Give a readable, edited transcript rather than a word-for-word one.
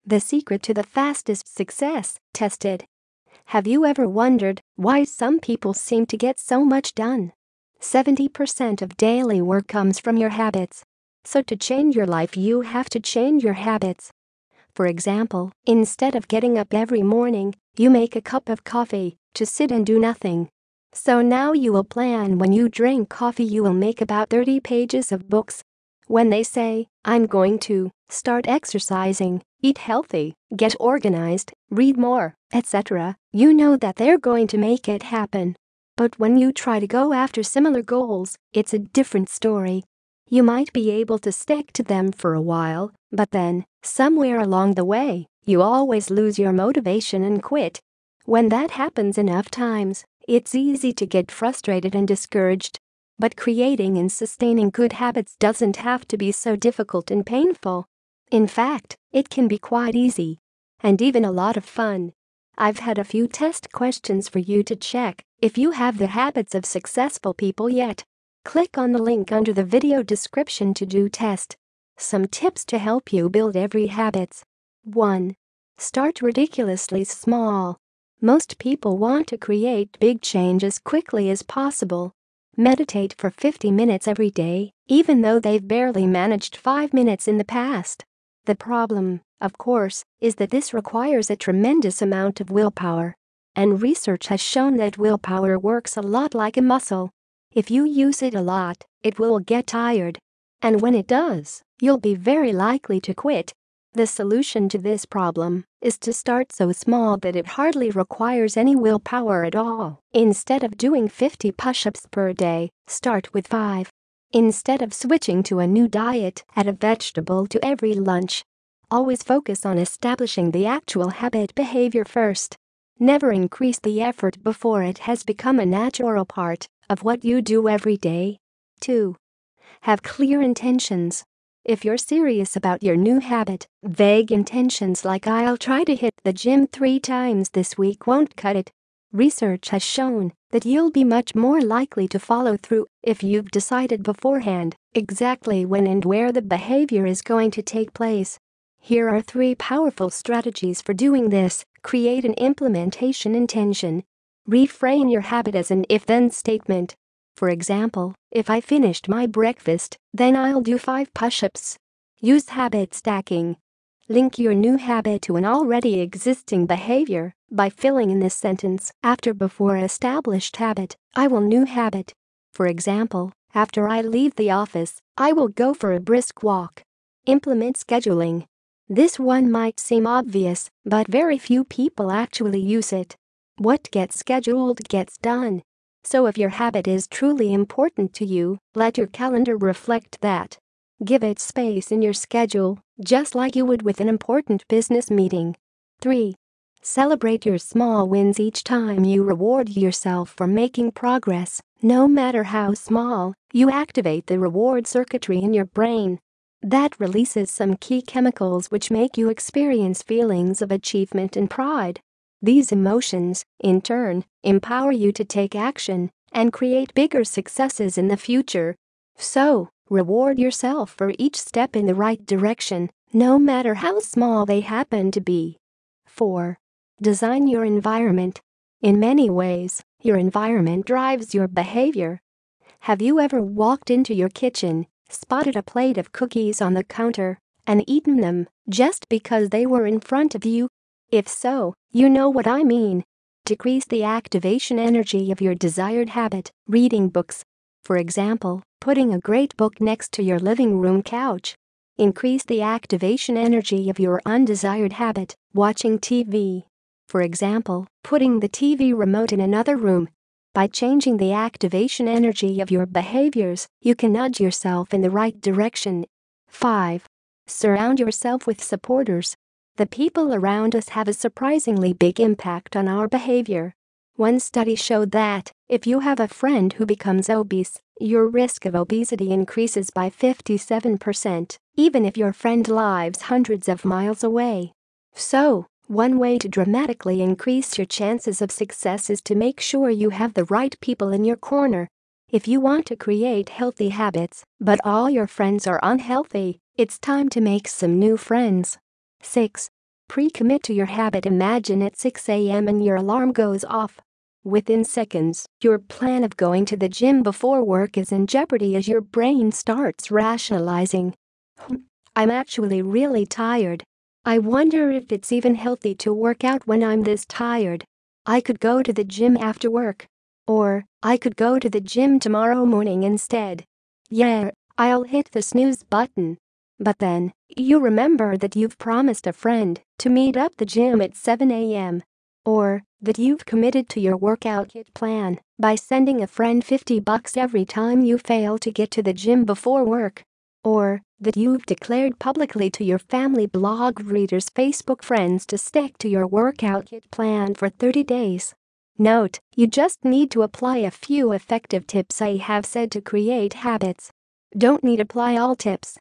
The secret to the fastest success tested. Have you ever wondered why some people seem to get so much done? 70% of daily work comes from your habits. So to change your life, you have to change your habits. For example, instead of getting up every morning, you make a cup of coffee to sit and do nothing. So now you will plan when you drink coffee, you will make about 30 pages of books. When they say, I'm going to start exercising, eat healthy, get organized, read more, etc., you know that they're going to make it happen. But when you try to go after similar goals, it's a different story. You might be able to stick to them for a while, but then, somewhere along the way, you always lose your motivation and quit. When that happens enough times, it's easy to get frustrated and discouraged. But creating and sustaining good habits doesn't have to be so difficult and painful. In fact, it can be quite easy. And even a lot of fun. I've had a few test questions for you to check if you have the habits of successful people yet. Click on the link under the video description to do test. Some tips to help you build every habits. 1. Start ridiculously small. Most people want to create big change as quickly as possible. Meditate for 50 minutes every day, even though they've barely managed 5 minutes in the past. The problem, of course, is that this requires a tremendous amount of willpower. And research has shown that willpower works a lot like a muscle. If you use it a lot, it will get tired. And when it does, you'll be very likely to quit. The solution to this problem is to start so small that it hardly requires any willpower at all. Instead of doing 50 push-ups per day, start with 5. Instead of switching to a new diet, add a vegetable to every lunch. Always focus on establishing the actual habit behavior first. Never increase the effort before it has become a natural part of what you do every day. 2. Have clear intentions. If you're serious about your new habit, vague intentions like I'll try to hit the gym 3 times this week won't cut it. Research has shown that you'll be much more likely to follow through if you've decided beforehand exactly when and where the behavior is going to take place. Here are 3 powerful strategies for doing this. Create an implementation intention. Reframe your habit as an if-then statement. For example, if I finished my breakfast, then I'll do 5 push-ups. Use habit stacking. Link your new habit to an already existing behavior by filling in this sentence after before established habit, I will new habit. For example, after I leave the office, I will go for a brisk walk. Implement scheduling. This one might seem obvious, but very few people actually use it. What gets scheduled gets done. So if your habit is truly important to you, let your calendar reflect that. Give it space in your schedule, just like you would with an important business meeting. 3. Celebrate your small wins each time you reward yourself for making progress. No matter how small, you activate the reward circuitry in your brain. That releases some key chemicals which make you experience feelings of achievement and pride. These emotions, in turn, empower you to take action and create bigger successes in the future. So, reward yourself for each step in the right direction, no matter how small they happen to be. 4. Design your environment. In many ways, your environment drives your behavior. Have you ever walked into your kitchen, spotted a plate of cookies on the counter, and eaten them just because they were in front of you? If so, you know what I mean. Decrease the activation energy of your desired habit, reading books. For example, putting a great book next to your living room couch. Increase the activation energy of your undesired habit, watching TV. For example, putting the TV remote in another room. By changing the activation energy of your behaviors, you can nudge yourself in the right direction. 5. Surround yourself with supporters. The people around us have a surprisingly big impact on our behavior. One study showed that if you have a friend who becomes obese, your risk of obesity increases by 57%, even if your friend lives hundreds of miles away. So, one way to dramatically increase your chances of success is to make sure you have the right people in your corner. If you want to create healthy habits, but all your friends are unhealthy, it's time to make some new friends. 6. Pre-commit to your habit. Imagine at 6 a.m. and your alarm goes off. Within seconds, your plan of going to the gym before work is in jeopardy as your brain starts rationalizing. I'm actually really tired. I wonder if it's even healthy to work out when I'm this tired. I could go to the gym after work. Or, I could go to the gym tomorrow morning instead. Yeah, I'll hit the snooze button. But then, you remember that you've promised a friend to meet up the gym at 7 a.m. Or that you've committed to your workout kit plan by sending a friend $50 every time you fail to get to the gym before work. Or that you've declared publicly to your family, blog readers, Facebook friends to stick to your workout kit plan for 30 days. Note, you just need to apply a few effective tips I have said to create habits. Don't need apply all tips.